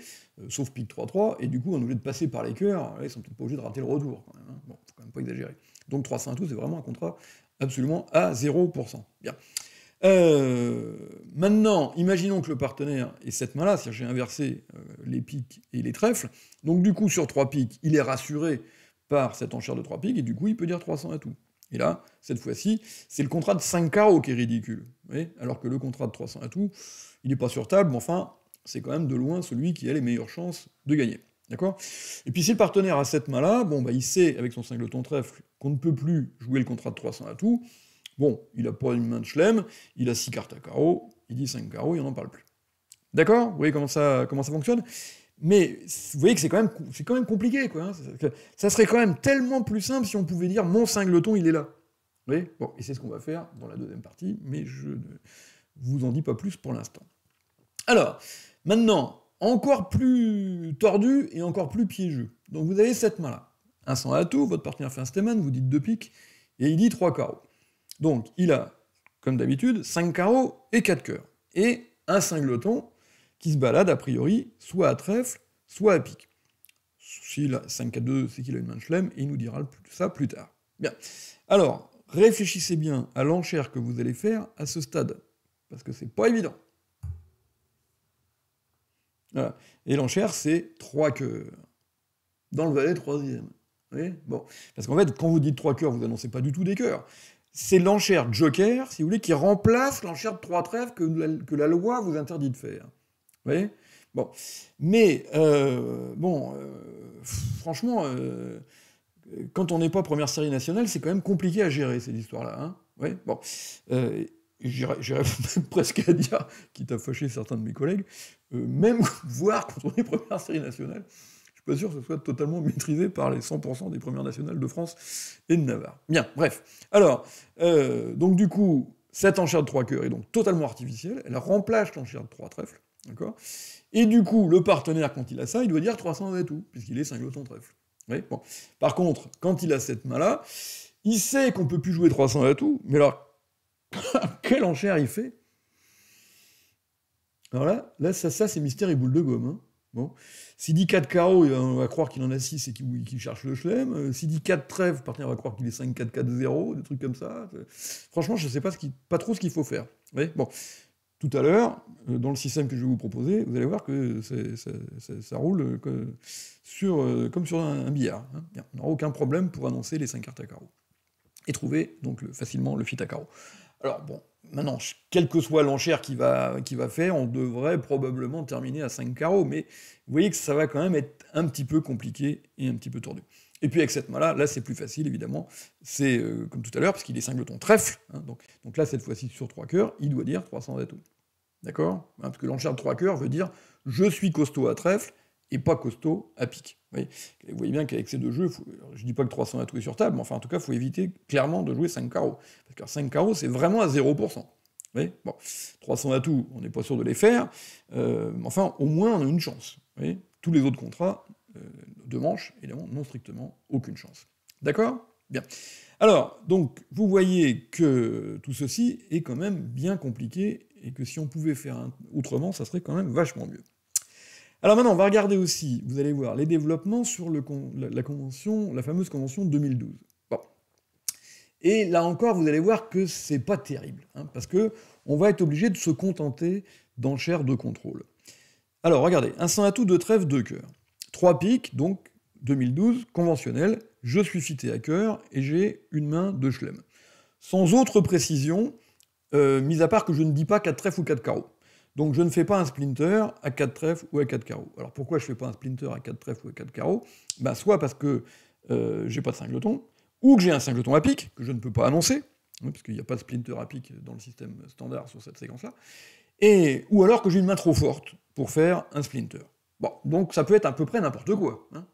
A: sauf pique 3-3, et du coup, on est obligé de passer par les cœurs, là, ils sont peut-être pas obligés de rater le retour, quand même. Hein. Bon, faut quand même pas exagérer. Donc 300 atouts, c'est vraiment un contrat absolument à 0%. Bien. Maintenant, imaginons que le partenaire ait cette main-là, c'est-à-dire j'ai inversé les piques et les trèfles, donc du coup, sur 3 piques, il est rassuré par cette enchère de 3 piques, et du coup, il peut dire 300 atouts. Et là, cette fois-ci, c'est le contrat de 5 carreaux qui est ridicule. Vous voyez, alors que le contrat de 300 atouts, il n'est pas sur table, mais enfin, c'est quand même de loin celui qui a les meilleures chances de gagner. D'accord? Et puis si le partenaire a cette main-là, bon, bah, il sait, avec son singleton trèfle, qu'on ne peut plus jouer le contrat de 300 atouts. Bon, il n'a pas une main de chelem, il a 6 cartes à carreaux, il dit 5 carreaux, il n'en parle plus. D'accord? Vous voyez comment ça fonctionne? Mais vous voyez que c'est quand même compliqué, quoi. Hein. Ça serait quand même tellement plus simple si on pouvait dire « mon singleton, il est là ». Vous voyez? Bon, et c'est ce qu'on va faire dans la deuxième partie, mais je ne vous en dis pas plus pour l'instant. Alors, maintenant, encore plus tordu et encore plus piégeux. Donc vous avez cette main-là. Un 100 atout, votre partenaire fait un stéman, vous dites 2 piques, et il dit 3 carreaux. Donc il a, comme d'habitude, 5 carreaux et 4 cœurs. Et un singleton qui se balade a priori soit à trèfle, soit à pique. S'il a 5-4-2, c'est qu'il a une main de chelem, et il nous dira ça plus tard. Bien. Alors, réfléchissez bien à l'enchère que vous allez faire à ce stade, parce que c'est pas évident. Voilà. Et l'enchère, c'est 3 cœurs. Dans le valet troisième. Vous voyez? Bon. Parce qu'en fait, quand vous dites 3 cœurs, vous annoncez pas du tout des cœurs. C'est l'enchère joker, si vous voulez, qui remplace l'enchère de 3 trèfles que la loi vous interdit de faire. Vous voyez? Bon. Mais, franchement, quand on n'est pas première série nationale, c'est quand même compliqué à gérer, ces histoires-là. Hein, ouais, bon. J'irais même presque à dire, quitte à fâcher certains de mes collègues, même voir quand on est première série nationale, je suis pas sûr que ce soit totalement maîtrisé par les 100% des premières nationales de France et de Navarre. Bien, bref. Alors, donc du coup, cette enchère de 3 cœurs est donc totalement artificielle, elle remplace l'enchère de 3 trèfles, d'accord? Et du coup, le partenaire, quand il a ça, il doit dire 300 atouts, puisqu'il est singleton trèfle. Oui, bon. Par contre, quand il a cette main-là, il sait qu'on peut plus jouer 300 atouts, mais alors, quelle enchère il fait? Alors là ça c'est mystère et boule de gomme. Hein. Bon. S'il dit 4 carreaux, on va croire qu'il en a 6 et qu'il cherche le chelem. S'il dit 4 trèfles, le partenaire va croire qu'il est 5, 4, 4, 0, des trucs comme ça. Franchement, je ne sais pas trop ce qu'il faut faire. Oui, bon. Tout à l'heure, dans le système que je vais vous proposer, vous allez voir que ça roule comme sur un billard. Hein. Bien. On n'aura aucun problème pour annoncer les 5 cartes à carreaux. Et trouver donc facilement le fit à carreaux. Alors bon, maintenant, quelle que soit l'enchère qu'il va faire, on devrait probablement terminer à 5 carreaux, mais vous voyez que ça va quand même être un petit peu compliqué et un petit peu tordu. Et puis avec cette main-là, là c'est plus facile évidemment, c'est comme tout à l'heure, parce qu'il est singleton trèfle, hein, donc là cette fois-ci sur 3 cœurs, il doit dire 300 atouts. D'accord, hein, parce que l'enchère de 3 cœurs veut dire je suis costaud à trèfle, et pas costaud à pique. Vous voyez bien qu'avec ces deux jeux, je dis pas que 300 atouts est sur table, mais enfin en tout cas, il faut éviter clairement de jouer 5 carreaux. Parce que 5 carreaux, c'est vraiment à 0%. Bon, 300 atouts, on n'est pas sûr de les faire, mais enfin, au moins, on a une chance. Tous les autres contrats de manche, évidemment, n'ont strictement aucune chance. D'accord? Bien. Alors, donc, vous voyez que tout ceci est quand même bien compliqué, et que si on pouvait faire autrement, ça serait quand même vachement mieux. Alors maintenant, on va regarder aussi, vous allez voir, les développements sur la fameuse convention 2012. Bon. Et là encore, vous allez voir que c'est pas terrible, hein, parce que on va être obligé de se contenter d'enchères de contrôle. Alors, regardez, un 100 atout, 2 trèfles, 2 cœurs. 3 piques, donc 2012, conventionnel, je suis fité à cœur, et j'ai une main de chelem. Sans autre précision, mis à part que je ne dis pas 4 trèfles ou 4 carreaux. Donc je ne fais pas un splinter à 4 trèfles ou à 4 carreaux. Alors pourquoi je ne fais pas un splinter à 4 trèfles ou à 4 carreaux? Ben, soit parce que j'ai pas de singleton, ou que j'ai un singleton à pique, que je ne peux pas annoncer, hein, parce qu'il n'y a pas de splinter à pique dans le système standard sur cette séquence-là, ou alors que j'ai une main trop forte pour faire un splinter. Bon, donc ça peut être à peu près n'importe quoi. Hein.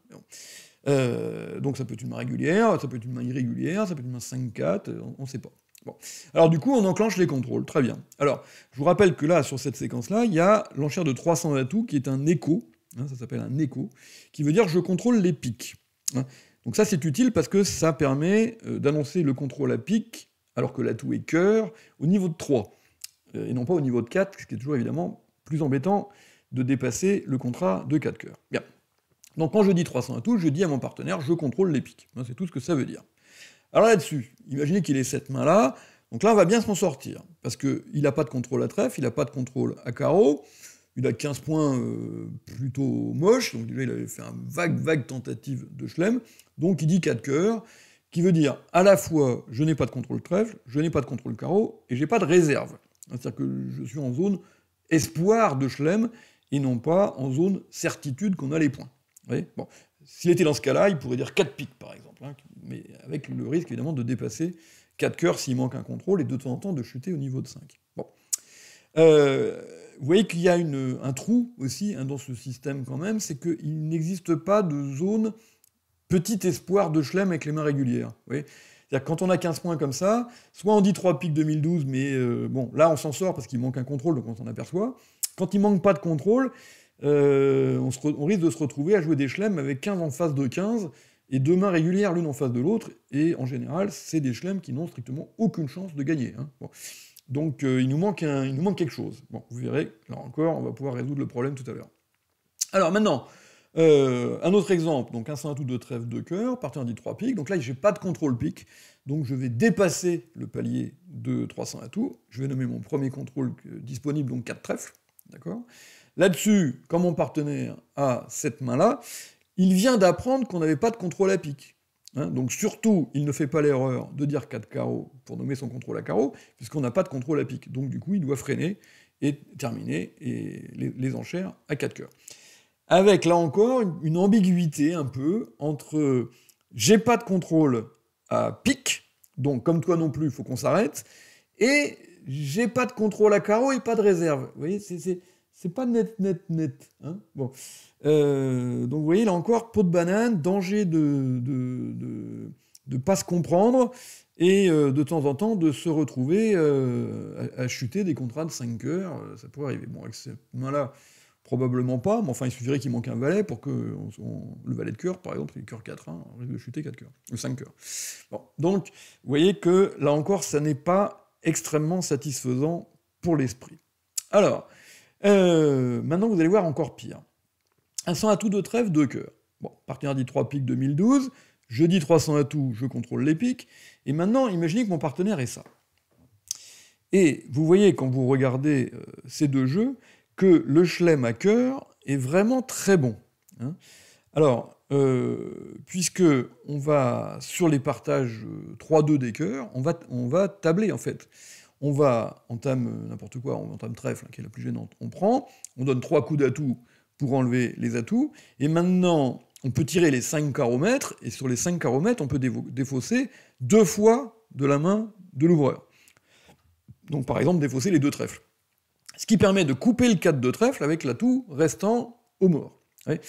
A: Donc ça peut être une main régulière, ça peut être une main irrégulière, ça peut être une main 5-4, on ne sait pas. Bon. Alors du coup, on enclenche les contrôles, très bien. Alors, je vous rappelle que là, sur cette séquence-là, il y a l'enchère de 300 atouts qui est un écho, hein, ça s'appelle un écho, qui veut dire je contrôle les piques. Hein. Donc ça, c'est utile parce que ça permet d'annoncer le contrôle à pique, alors que l'atout est cœur, au niveau de 3, et non pas au niveau de 4, ce qui est toujours évidemment plus embêtant de dépasser le contrat de 4 cœurs. Bien. Donc quand je dis 300 atouts, je dis à mon partenaire, je contrôle les piques. Hein, c'est tout ce que ça veut dire. Alors là-dessus, imaginez qu'il ait cette main-là, donc là on va bien s'en sortir, parce qu'il n'a pas de contrôle à trèfle, il n'a pas de contrôle à carreau, il a 15 points plutôt moches, donc déjà il avait fait un vague tentative de chelem, donc il dit 4 cœurs, qui veut dire à la fois je n'ai pas de contrôle trèfle, je n'ai pas de contrôle carreau, et j'ai pas de réserve. C'est-à-dire que je suis en zone espoir de chelem, et non pas en zone certitude qu'on a les points. Vous voyez, bon. S'il était dans ce cas-là, il pourrait dire 4 piques, par exemple, hein, mais avec le risque, évidemment, de dépasser 4 cœurs s'il manque un contrôle, et de temps en temps de chuter au niveau de 5. Bon. Vous voyez qu'il y a un trou, aussi, hein, dans ce système, quand même, c'est qu'il n'existe pas de zone petit espoir de chelem avec les mains régulières. Vous voyez, c'est-à-dire que quand on a 15 points comme ça, soit on dit 3 piques 2012, mais bon, là, on s'en sort parce qu'il manque un contrôle, donc on s'en aperçoit. Quand il manque pas de contrôle, on risque de se retrouver à jouer des chelems avec 15 en face de 15, et 2 mains régulières l'une en face de l'autre, et en général, c'est des chelems qui n'ont strictement aucune chance de gagner. Hein. Bon. Donc il nous manque quelque chose. Bon, vous verrez, là encore, on va pouvoir résoudre le problème tout à l'heure. Alors maintenant, un autre exemple, donc un 100 atout de trèfle de cœur, partant dit 3 piques, donc là j'ai pas de contrôle pique, donc je vais dépasser le palier de 300 atouts, je vais nommer mon premier contrôle disponible, donc 4 trèfles, d'accord. Là-dessus, quand mon partenaire a cette main-là, il vient d'apprendre qu'on n'avait pas de contrôle à pique. Hein, donc surtout, il ne fait pas l'erreur de dire 4 carreaux pour nommer son contrôle à carreau, puisqu'on n'a pas de contrôle à pique. Donc du coup, il doit freiner et terminer les enchères à 4 cœurs. Avec, là encore, une ambiguïté un peu entre j'ai pas de contrôle à pique, donc comme toi non plus, il faut qu'on s'arrête, et j'ai pas de contrôle à carreau et pas de réserve. Vous voyez, c'est pas net, net, net. Hein, bon. Donc vous voyez, là encore, peau de banane, danger de pas se comprendre, et de temps en temps de se retrouver à chuter des contrats de 5 cœurs, ça pourrait arriver. Bon, avec cette main-là, probablement pas, mais enfin, il suffirait qu'il manque un valet pour que le valet de cœur, par exemple, le cœur 4-1, on risque de chuter 4 cœurs, ou 5 cœurs. Bon, donc, vous voyez que, là encore, ça n'est pas extrêmement satisfaisant pour l'esprit. Alors, maintenant, vous allez voir encore pire. Un 100 atout de trèfle, 2 cœurs. Bon, partenaire dit 3 piques 2012, je dis 300 atouts, je contrôle les piques, et maintenant, imaginez que mon partenaire est ça. Et vous voyez, quand vous regardez ces deux jeux, que le chelem à cœur est vraiment très bon. Hein. Alors, puisque on va, sur les partages 3-2 des cœurs, on va tabler, en fait. On va, entame n'importe quoi, on entame trèfle, hein, qui est la plus gênante, on prend, on donne 3 coups d'atout pour enlever les atouts, et maintenant, on peut tirer les 5 caromètres, et sur les 5 caromètres, on peut défausser 2 fois de la main de l'ouvreur. Donc par exemple, défausser les 2 trèfles. Ce qui permet de couper le 4 de trèfle avec l'atout restant au mort. Ouais.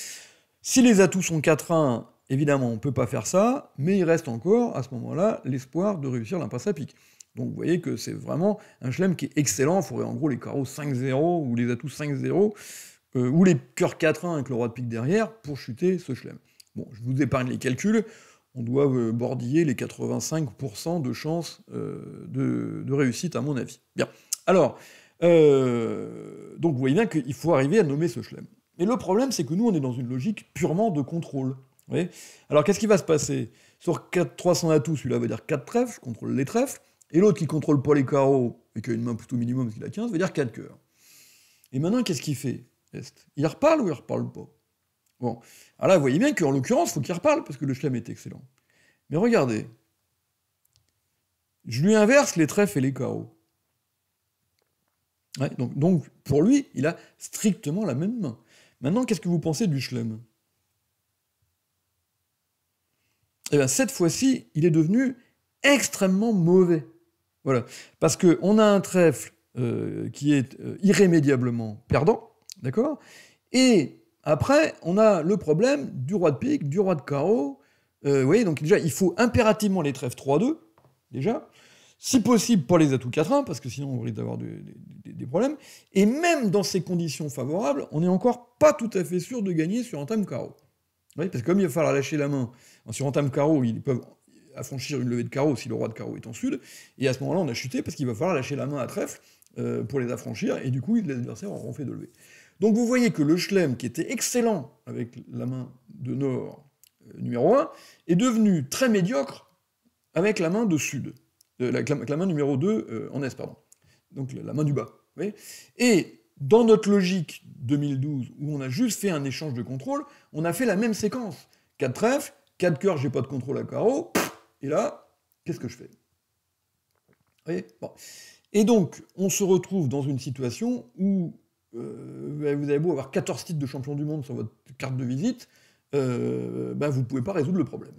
A: Si les atouts sont 4-1, évidemment, on ne peut pas faire ça, mais il reste encore, à ce moment-là, l'espoir de réussir l'impasse à pique. Donc vous voyez que c'est vraiment un chelem qui est excellent, il faudrait en gros les carreaux 5-0, ou les atouts 5-0, ou les cœurs 4-1 avec le roi de pique derrière, pour chuter ce chelem. Bon, je vous épargne les calculs, on doit bordiller les 85% de chances de réussite, à mon avis. Bien. Alors, donc vous voyez bien qu'il faut arriver à nommer ce chelem. Mais le problème, c'est que nous, on est dans une logique purement de contrôle. Vous voyez. Alors, qu'est-ce qui va se passer? Sur 300 atouts, celui-là va dire 4 trèfles, je contrôle les trèfles, et l'autre qui contrôle pas les carreaux, et qui a une main plutôt minimum, parce qu'il a 15, va dire 4 cœurs. Et maintenant, qu'est-ce qu'il fait, Est? Il reparle ou il reparle pas? Bon, alors là, vous voyez bien qu'en l'occurrence, il faut qu'il reparle, parce que le chelem est excellent. Mais regardez, je lui inverse les trèfles et les carreaux. Ouais, donc, pour lui, il a strictement la même main. Maintenant, qu'est-ce que vous pensez du chelem? Eh bien, cette fois-ci, il est devenu extrêmement mauvais. Voilà. Parce qu'on a un trèfle qui est irrémédiablement perdant, d'accord? Et après, on a le problème du roi de pique, du roi de carreau. Vous voyez, donc déjà, il faut impérativement les trèfles 3-2, déjà. Si possible, pas les atouts 4-1, parce que sinon on risque d'avoir des problèmes. Et même dans ces conditions favorables, on n'est encore pas tout à fait sûr de gagner sur entame carreau. Oui, parce que comme il va falloir lâcher la main, sur entame carreau, ils peuvent affranchir une levée de carreau si le roi de carreau est en sud, et à ce moment-là, on a chuté, parce qu'il va falloir lâcher la main à trèfle pour les affranchir, et du coup, les adversaires auront fait de levée. Donc vous voyez que le chelem, qui était excellent avec la main de nord numéro 1, est devenu très médiocre avec la main de sud. La main numéro 2 en est, pardon. Donc la main du bas. Vous voyez. Et dans notre logique 2012, où on a juste fait un échange de contrôle, on a fait la même séquence. 4 trèfles, 4 cœurs, j'ai pas de contrôle à carreau, et là, qu'est-ce que je fais? Vous voyez. Bon. Et donc, on se retrouve dans une situation où vous avez beau avoir 14 titres de champion du monde sur votre carte de visite, vous ne pouvez pas résoudre le problème.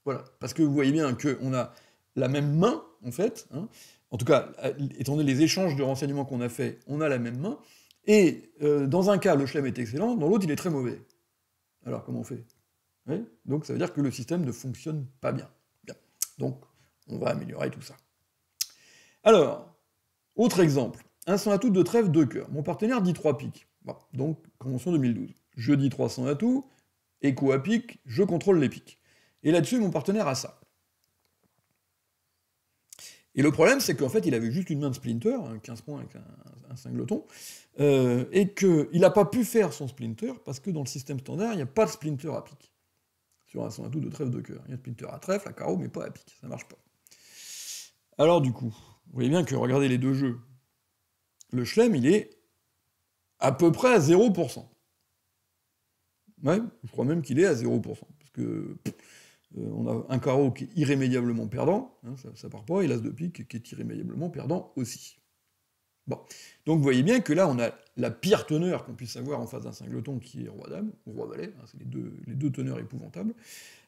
A: Voilà. Parce que vous voyez bien qu'on a la même main, en fait, hein. En tout cas, étant donné les échanges de renseignements qu'on a fait, on a la même main, et dans un cas, le chelem est excellent, dans l'autre, il est très mauvais. Alors, comment on fait? Oui. Donc, ça veut dire que le système ne fonctionne pas bien. Bien. Donc, on va améliorer tout ça. Alors, autre exemple, un 100 atouts de trèfle 2 cœurs. Mon partenaire dit 3 piques. Bon, donc, convention 2012. Je dis 300 atouts, écho à pique, je contrôle les piques. Et là-dessus, mon partenaire a ça. Et le problème, c'est qu'en fait, il avait juste une main de splinter, 15 points avec un cingleton, et qu'il n'a pas pu faire son splinter, parce que dans le système standard, il n'y a pas de splinter à pique. Sur un 100 atout de trèfle de cœur. Il y a de splinter à trèfle, à carreau, mais pas à pique. Ça marche pas. Alors du coup, vous voyez bien que, regardez les deux jeux, le chelem, il est à peu près à 0%. Ouais, je crois même qu'il est à 0%, parce que on a un carreau qui est irrémédiablement perdant, hein, ça part pas, et l'as de pique qui est irrémédiablement perdant aussi. Bon, donc vous voyez bien que là, on a la pire teneur qu'on puisse avoir en face d'un cingleton qui est roi-dame, ou roi-valet, hein, c'est les deux teneurs épouvantables,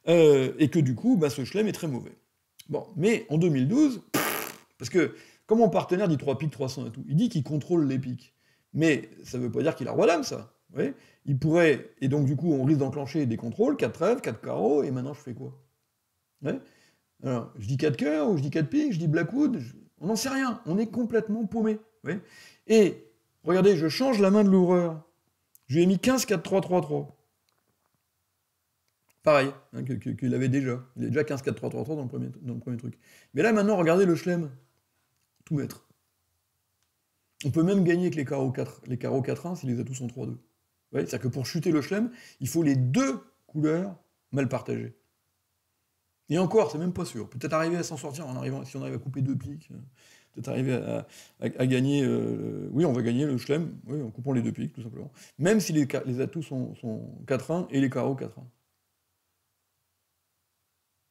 A: et que du coup, ce chelem est très mauvais. Bon, mais en 2012, parce que, comme mon partenaire dit 3 piques, 300 atouts, il dit qu'il contrôle les piques. Mais ça ne veut pas dire qu'il a roi dame, ça. Vous voyez, il pourrait, et donc du coup, on risque d'enclencher des contrôles, 4 trèfles, 4 carreaux, et maintenant je fais quoi? Ouais. Alors, je dis 4 cœurs, ou je dis 4 piques, je dis Blackwood, on n'en sait rien, on est complètement paumé. Ouais. Et, regardez, je change la main de l'ouvreur. Je lui ai mis 15, 4, 3, 3, 3. Pareil, hein, qu'il avait déjà. Il a déjà 15, 4, 3, 3, 3 dans le premier truc. Mais là, maintenant, regardez le chelem. Tout mettre. On peut même gagner avec les carreaux 4-1 si les atouts sont 3-2. Ouais, c'est-à-dire que pour chuter le chelem, il faut les deux couleurs mal partagées. Et encore, c'est même pas sûr. Peut-être arriver à s'en sortir en arrivant, si on arrive à couper 2 piques, peut-être arriver à gagner. Oui, on va gagner le chelem, oui, en coupant les 2 piques, tout simplement. Même si les atouts sont 4-1 et les carreaux 4-1.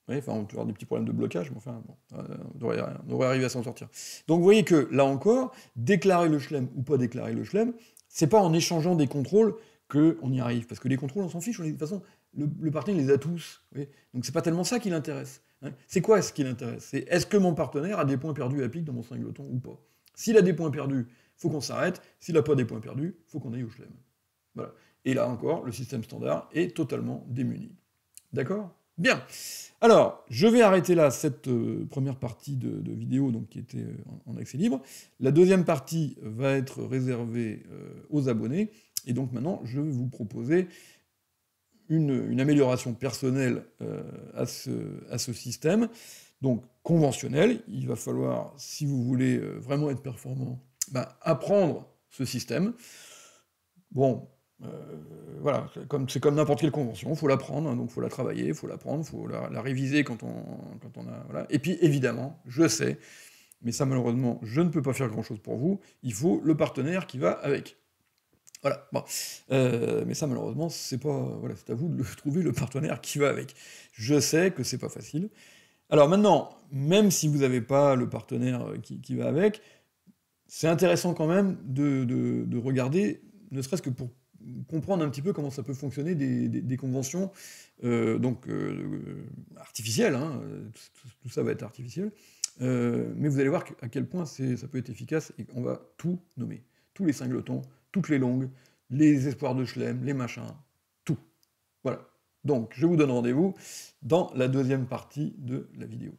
A: Oui, enfin, on peut avoir des petits problèmes de blocage, mais enfin, bon, on devrait arriver à s'en sortir. Donc vous voyez que, là encore, déclarer le chelem ou pas déclarer le chelem, c'est pas en échangeant des contrôles qu'on y arrive. Parce que les contrôles, on s'en fiche, de toute façon, le partenaire les a tous. Vous voyez. Donc c'est pas tellement ça qui l'intéresse. Hein. C'est quoi ce qui l'intéresse? C'est est-ce que mon partenaire a des points perdus à pique dans mon singleton ou pas? S'il a des points perdus, faut qu'on s'arrête. S'il n'a pas des points perdus, faut qu'on aille au chelem. Voilà. Et là encore, le système standard est totalement démuni. D'accord? Bien. Alors, je vais arrêter là cette première partie de vidéo donc, qui était en accès libre. La deuxième partie va être réservée aux abonnés. Et donc maintenant, je vais vous proposer une amélioration personnelle à ce système. Donc, conventionnel. Il va falloir, si vous voulez vraiment être performant, apprendre ce système. Bon, voilà, c'est comme n'importe quelle convention, il faut l'apprendre, hein, donc il faut la travailler, il faut l'apprendre, il faut la réviser quand on a... Voilà. Et puis évidemment, je sais, mais ça malheureusement, je ne peux pas faire grand-chose pour vous, il faut le partenaire qui va avec. Voilà, bon. Mais ça malheureusement, c'est pas... Voilà, c'est à vous de trouver le partenaire qui va avec. Je sais que c'est pas facile. Alors maintenant, même si vous n'avez pas le partenaire qui va avec, c'est intéressant quand même de regarder, ne serait-ce que pour comprendre un petit peu comment ça peut fonctionner des conventions artificielles, hein, tout ça va être artificiel, mais vous allez voir à quel point ça peut être efficace, et on va tout nommer, tous les singletons, toutes les longues, les espoirs de chelem, les machins, tout. Voilà. Donc, je vous donne rendez-vous dans la deuxième partie de la vidéo.